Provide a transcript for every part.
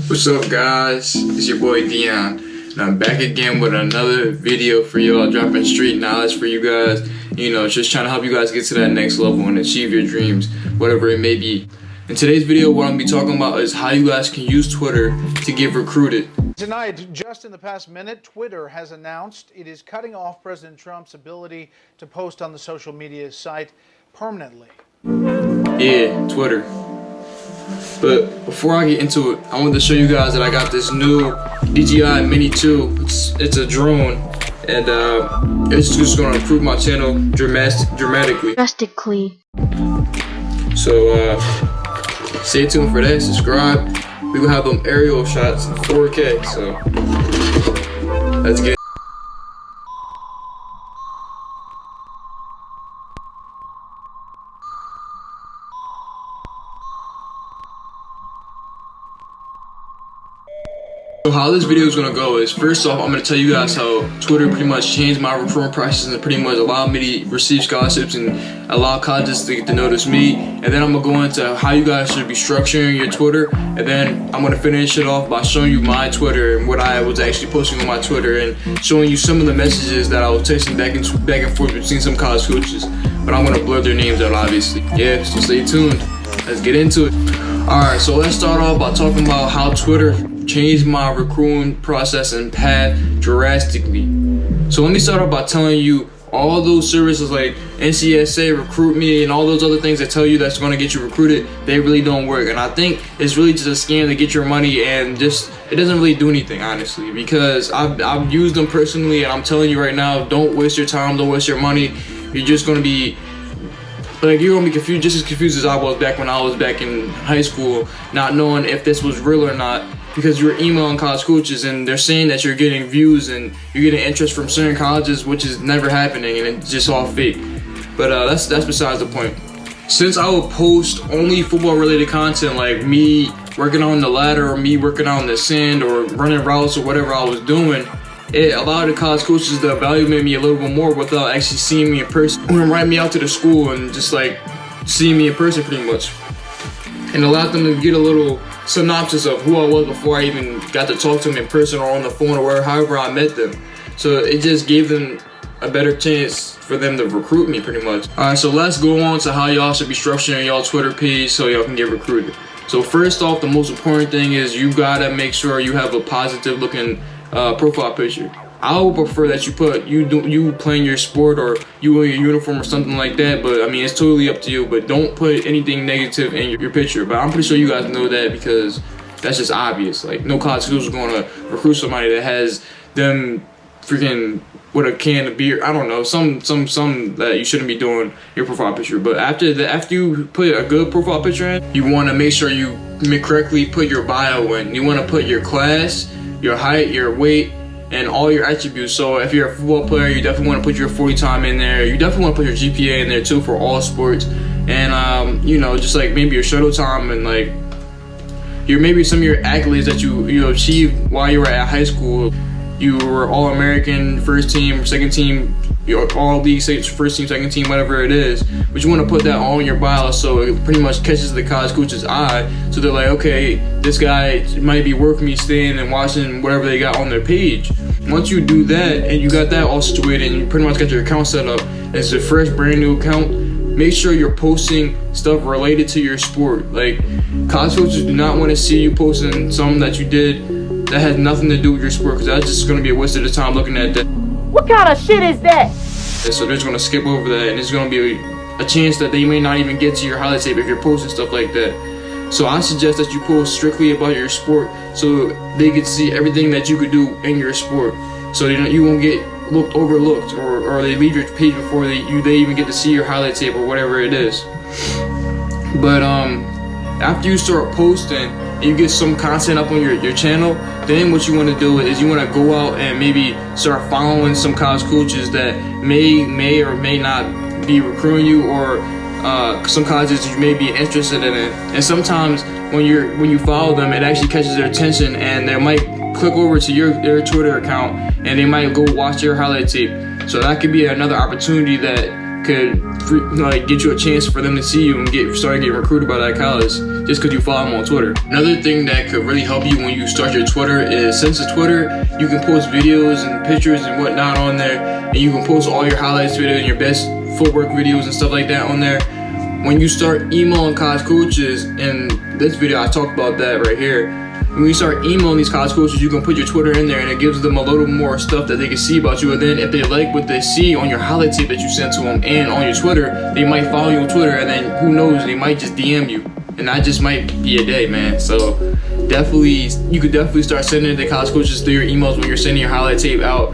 What's up, guys? It's your boy Dion, and I'm back again with another video for y'all, dropping street knowledge for you guys. You know, just trying to help you guys get to that next level and achieve your dreams, whatever it may be. In today's video, what I'm going to be talking about is how you guys can use Twitter to get recruited. Tonight, just in the past minute, Twitter has announced it is cutting off President Trump's ability to post on the social media site permanently. Yeah, Twitter. But before I get into it, I wanted to show you guys that I got this new DJI Mini 2. It's a drone, and it's just going to improve my channel dramatically. So stay tuned for that. Subscribe. We will have them aerial shots in 4K. So let's get. So how this video is going to go is, first off, I'm going to tell you guys how Twitter pretty much changed my recruitment process and pretty much allowed me to receive scholarships and allow colleges to get to notice me. And then I'm going to go into how you guys should be structuring your Twitter. And then I'm going to finish it off by showing you my Twitter and what I was actually posting on my Twitter and showing you some of the messages that I was texting back and forth between some college coaches. But I'm going to blur their names out, obviously. Yeah, so stay tuned. Let's get into it. Alright, so let's start off by talking about how Twitter changed my recruiting process and path drastically. So let me start off by telling you all those services like NCSA, Recruit Me, and all those other things that tell you that's going to get you recruited, they really don't work. And I think it's really just a scam to get your money, and just it doesn't really do anything, honestly, because I've used them personally, and I'm telling you right now, don't waste your time, don't waste your money. You're just going to be you're gonna be confused, just as confused as I was back when I was back in high school, not knowing if this was real or not, because you're emailing college coaches and they're saying that you're getting views and you're getting interest from certain colleges, which is never happening, and it's just all fake. But that's besides the point. Since I would post only football related content, like me working on the ladder or me working on the sand or running routes or whatever I was doing, it allowed the college coaches to evaluate me a little bit more without actually seeing me in person, or invite me out to the school and just like seeing me in person pretty much, and allowed them to get a little synopsis of who I was before I even got to talk to them in person or on the phone or however I met them. So it just gave them a better chance for them to recruit me pretty much. Alright, so let's go on to how y'all should be structuring y'all Twitter page so y'all can get recruited. So first off, the most important thing is you gotta make sure you have a positive looking profile picture. I would prefer that you put you playing your sport or you in your uniform or something like that, but I mean, it's totally up to you. But don't put anything negative in your picture. But I'm pretty sure you guys know that, because that's just obvious. Like, no college school is going to recruit somebody that has them freaking with a can of beer. I don't know, some that you shouldn't be doing your profile picture. But after you put a good profile picture in, you want to make sure you correctly put your bio in. You want to put your class, your height, your weight, and all your attributes. So if you're a football player, you definitely want to put your 40 time in there. You definitely want to put your GPA in there too for all sports. And you know, just like maybe your shuttle time and like maybe some of your accolades that you achieved while you were at high school. You were All-American, first team, second team, your all-league, first team, second team, whatever it is. But you want to put that all in your bio so it pretty much catches the college coach's eye. So they're like, okay, this guy might be worth me staying and watching whatever they got on their page. Once you do that and you got that all situated and you pretty much got your account set up, and it's a fresh, brand new account, make sure you're posting stuff related to your sport. Like, college coaches do not want to see you posting something that you did that has nothing to do with your sport, because that's just going to be a waste of the time looking at that. What kind of shit is that? And so they're just going to skip over that, and it's going to be a chance that they may not even get to your highlight tape if you're posting stuff like that. So I suggest that you post strictly about your sport so they can see everything that you could do in your sport, so you won't get overlooked or they leave your page before they even get to see your highlight tape or whatever it is. But after you start posting and you get some content up on your channel, then what you want to do is you want to go out and maybe start following some college coaches that may or may not be recruiting you, or some colleges you may be interested in it. And sometimes when you follow them, it actually catches their attention, and they might click over to their Twitter account and they might go watch your highlight tape. So that could be another opportunity that could get you a chance for them to see you and start getting recruited by that college. just because you follow them on Twitter. Another thing that could really help you when you start your Twitter is, since it's Twitter, you can post videos and pictures and whatnot on there, and you can post all your highlights videos and your best footwork videos and stuff like that on there. When you start emailing college coaches, and this video I talked about that right here, when you start emailing these college coaches, you can put your Twitter in there, and it gives them a little more stuff that they can see about you. And then if they like what they see on your highlight tape that you sent to them and on your Twitter, they might follow you on Twitter, and then who knows, they might just DM you, and that just might be a day, man. So definitely, you could definitely start sending the college coaches through your emails when you're sending your highlight tape out.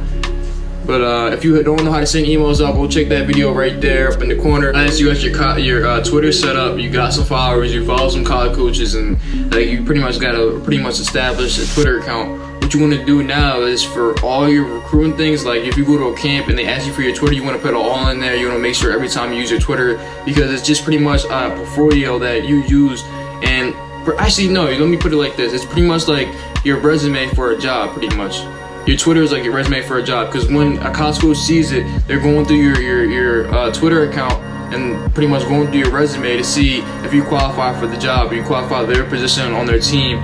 But if you don't know how to send emails out, go check that video right there up in the corner. As you got your Twitter set up, you got some followers, you follow some college coaches, and like you pretty much got to establish a Twitter account. What you want to do now is for all your recruiting things, like if you go to a camp and they ask you for your Twitter, you want to put it all in there. You want to make sure every time you use your Twitter, because it's just pretty much a portfolio that you use. And actually, no, let me put it like this: it's pretty much like your resume for a job, pretty much. Your Twitter is like your resume for a job, because when a college coach sees it, they're going through your Twitter account and pretty much going through your resume to see if you qualify for the job, or you qualify for their position on their team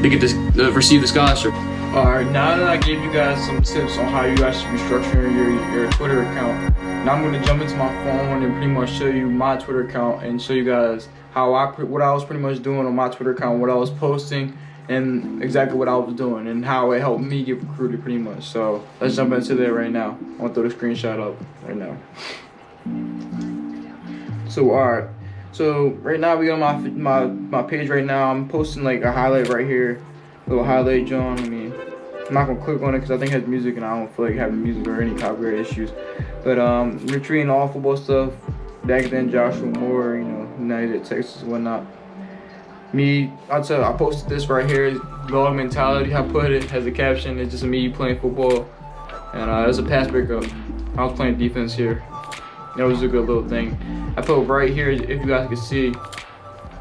to get to receive the scholarship. Alright, now that I gave you guys some tips on how you guys should be structuring your Twitter account, now I'm going to jump into my phone and pretty much show you my Twitter account and show you guys what I was pretty much doing on my Twitter account, what I was posting, and exactly what I was doing and how it helped me get recruited pretty much. So let's jump into that right now. I'm gonna throw the screenshot up right now. So alright, so right now we on my page right now. I'm posting like a highlight right here, a little highlight, John. I mean, I'm not gonna click on it because I think it has music and I don't feel like having music or any copyright issues. But we're treating all football stuff. Back then, Joshua Moore, United, Texas, whatnot. I posted this right here, dog mentality, I put it as a caption. It's just me playing football, and it was a pass breakup. I was playing defense here. That was a good little thing. I put right here, if you guys can see,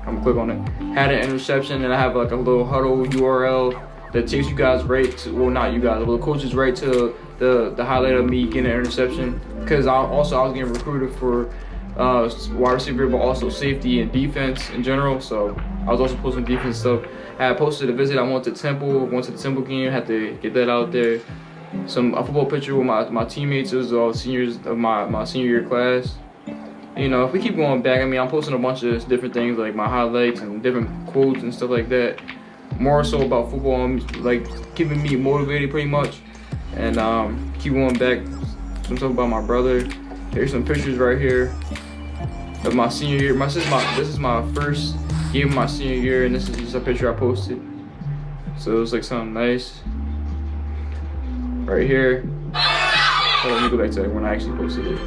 I'm gonna click on it. Had an interception, and I have like a little huddle URL that takes you guys right to, well, not you guys, but the coaches right to the highlight of me getting an interception. Because I was getting recruited for wide receiver, but also safety and defense in general. So I was also posting defense stuff. I had posted a visit. I went to the Temple game. Had to get that out there. A football picture with my teammates. It was all seniors of my senior year class. If we keep going back, I mean, I'm posting a bunch of different things like my highlights and different quotes and stuff like that. More so about football, like keeping me motivated pretty much. And keep going back. Some stuff about my brother. Here's some pictures right here of my senior year. This is my first game of my senior year, and this is just a picture I posted. So it was like something nice. Right here. Let me go back to when I actually posted it.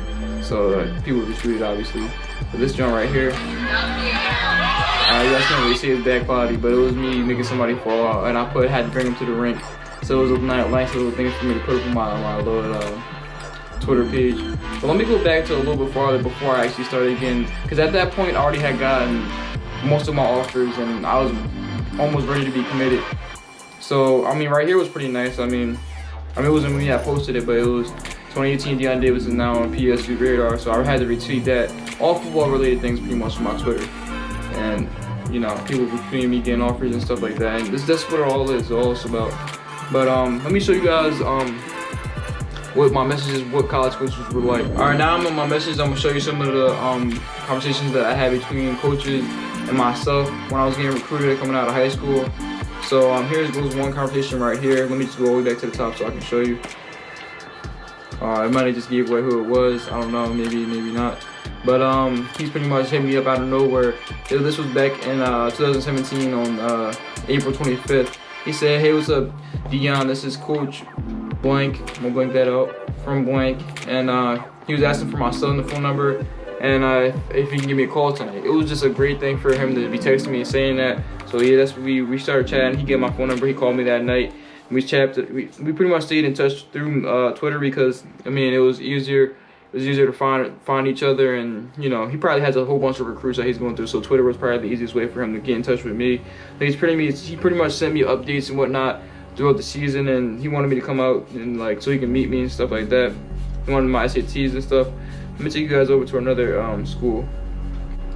So people retweeted, obviously. But this joint right here. You guys can't really see his back body, but it was me making somebody fall out, and I had to bring him to the rink. So it was a nice little thing for me to put up on my little Twitter page. But let me go back to a little bit farther before I actually started again, because at that point I already had gotten most of my offers and I was almost ready to be committed. So I mean, right here was pretty nice. I mean it wasn't me that posted it, but it was 2018 Deion Davis is now on PSU radar, so I had to retweet that. All football related things pretty much from my Twitter, and people between me getting offers and stuff like that. And that's what all it's about. But let me show you guys what my messages, what college coaches were like. Alright, now I'm on my messages. I'm gonna show you some of the conversations that I had between coaches and myself when I was getting recruited coming out of high school. So here's one conversation right here. Let me just go all the way back to the top so I can show you. I might have just gave away who it was. I don't know, maybe not. But he's pretty much hit me up out of nowhere. This was back in 2017 on April 25th. He said, "Hey, what's up, Deion? This is Coach Blank." I'm gonna blank that out, from Blank. And he was asking for my son, the phone number, and if he can give me a call tonight. It was just a great thing for him to be texting me and saying that. So yeah, that's we started chatting. He gave my phone number. He called me that night. We chatted. We pretty much stayed in touch through Twitter, because I mean it was easier. It was easier to find each other, and he probably has a whole bunch of recruits that he's going through. So Twitter was probably the easiest way for him to get in touch with me. He pretty much sent me updates and whatnot throughout the season, and he wanted me to come out and so he can meet me and stuff like that. He wanted my SATs and stuff. Let me take you guys over to another school.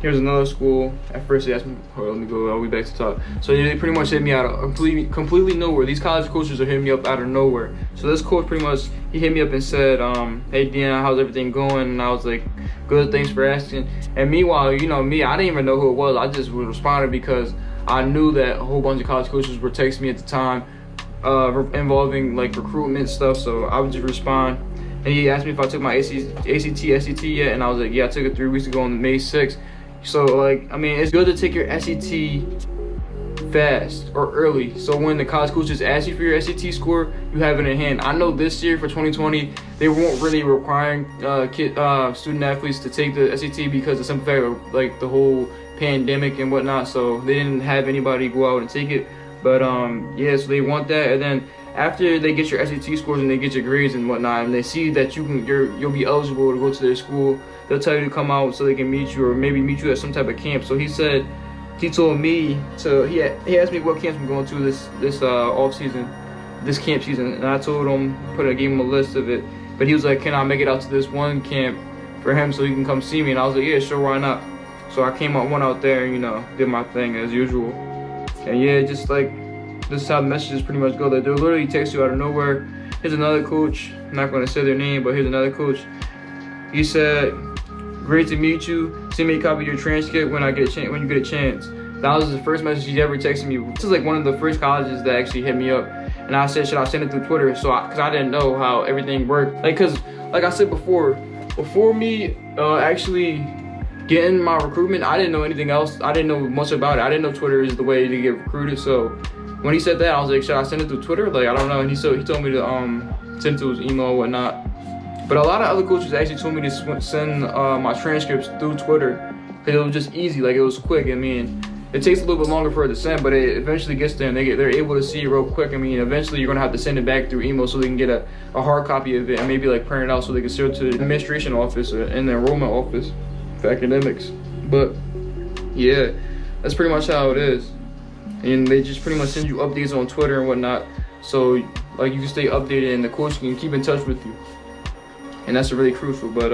here's another school. At first they asked me, hold on, let me go all the way back to the top. So they pretty much hit me out of completely nowhere. These college coaches are hitting me up out of nowhere. So this coach pretty much, he hit me up and said, hey Deanna, how's everything going? And I was like, good, thanks for asking. And meanwhile, you know me, I didn't even know who it was. I just responded because I knew that a whole bunch of college coaches were texting me at the time involving like recruitment stuff. So I would just respond. And he asked me if I took my ACT, SAT yet, and I was like, yeah, I took it 3 weeks ago on May 6th. So like, I mean, it's good to take your SAT fast or early. So when the college coaches ask you for your SAT score, you have it in hand. I know this year for 2020, they weren't really requiring student athletes to take the SAT because of some fact of like the whole pandemic and whatnot. So they didn't have anybody go out and take it. But yeah, so they want that, and then after they get your SAT scores and they get your grades and whatnot, and they see that you'll be eligible to go to their school, they'll tell you to come out so they can meet you or maybe meet you at some type of camp. So he said, he told me to, he asked me what camps I'm going to this off season, this camp season, and I told him, gave him a list of it. But he was like, can I make it out to this one camp for him so he can come see me? And I was like, yeah, sure, why not? So I went out there and, you know, did my thing as usual. And yeah, just like, this is how the messages pretty much go. They'll literally text you out of nowhere. Here's another coach. I'm not going to say their name, but here's another coach. He said, "Great to meet you. Send me a copy of your transcript when you get a chance." That was the first message he ever texted me. This is like one of the first colleges that actually hit me up, and I said, "Should I send it through Twitter?" So, because I didn't know how everything worked. Like, like I said before me actually getting my recruitment, I didn't know anything else. I didn't know much about it. I didn't know Twitter is the way to get recruited. So when he said that, I was like, should I send it through Twitter? Like, I don't know. And he told me to send it to his email and whatnot. But a lot of other coaches actually told me to send my transcripts through Twitter because it was just easy. Like, it was quick. I mean, it takes a little bit longer for it to send, but it eventually gets there and they're able to see it real quick. I mean, eventually you're gonna have to send it back through email so they can get a hard copy of it and maybe like print it out so they can send it to the administration office or in the enrollment office for academics. But yeah, that's pretty much how it is. And they just pretty much send you updates on Twitter and whatnot, so like you can stay updated and the coach can keep in touch with you, and that's really crucial. But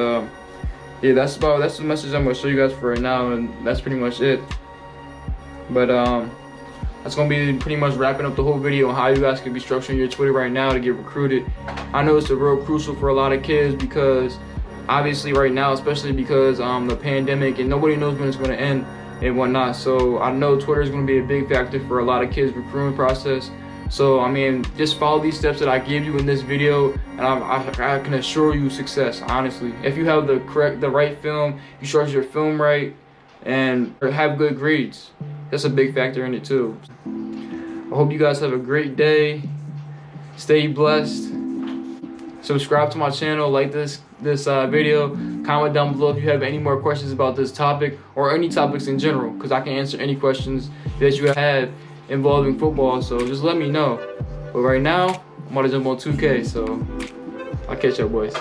yeah, that's the message I'm gonna show you guys for right now, and that's pretty much it. But that's gonna be pretty much wrapping up the whole video on how you guys can be structuring your Twitter right now to get recruited. I know it's a real crucial for a lot of kids because obviously right now, especially because the pandemic and nobody knows when it's gonna end and whatnot. So I know Twitter is going to be a big factor for a lot of kids' recruitment process. So I mean, just follow these steps that I gave you in this video, and I can assure you success. Honestly, if you have the right film, you structure your film right, and have good grades, that's a big factor in it too. I hope you guys have a great day. Stay blessed. Subscribe to my channel, like this video, comment down below if you have any more questions about this topic or any topics in general, because I can answer any questions that you have involving football, so just let me know. But right now, I'm about to jump on 2K, so I'll catch y'all boys.